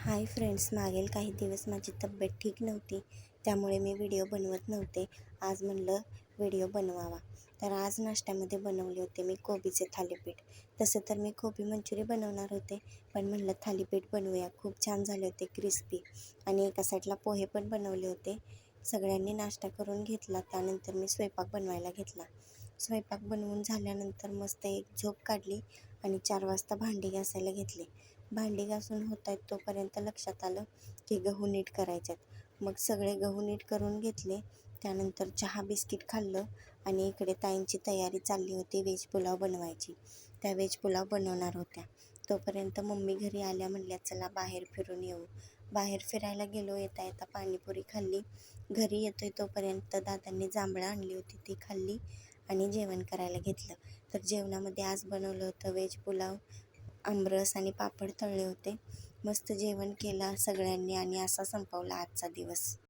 Hi friends, मागील काही दिवस माझी तब्येत ठीक नव्हती, त्यामुळे मी व्हिडिओ बनवत नव्हते. आज म्हणलं व्हिडिओ बनवावा. तर आज नाश्त्यामध्ये बनवले होते मी कोबीचे थालीपीठ. तसं तर मी कोबी मंचुरी बनवणार होते, पण म्हणलं थालीपीठ बनवूया. खूप छान झाले होते, क्रिस्पी. आणि एका साईडला पोहे पण बनवले होते. सगळ्यांनी नाश्ता करून घेतला. त्यानंतर मी स्वयंपाक बनवायला घेतला. स्वयंपाक बनवून झाल्यानंतर मस्त एक झोप काढली आणि 4 वाजता भांडी घासायला घेतली. भांडी घासून होत आहेत तोपर्यंत लक्षात आलं की गहू नीट करायचे आहेत. मग सगळे गहू नीट करून घेतले. त्यानंतर चहा बिस्किट खाल्लं आणि इकडे ताईंची तयारी चालली होती व्हेज पुलाव बनवायची. त्या व्हेज पुलाव बनवणार होत्या. तोपर्यंत मम्मी घरी आल्या, म्हणल्या चला बाहेर फिरून येऊ. बाहेर फिरायला गेलो. येता येता पाणीपुरी खाल्ली. घरी येतोय तोपर्यंत दादांनी जांभळं आणली होती, ती खाल्ली आणि जेवण करायला घेतलं. तर जेवणामध्ये आज बनवलं होतं व्हेज पुलाव, आमरस आणि पापड तळले होते. मस्त जेवण केलं सगळ्यांनी आणि असा संपवला आजचा दिवस.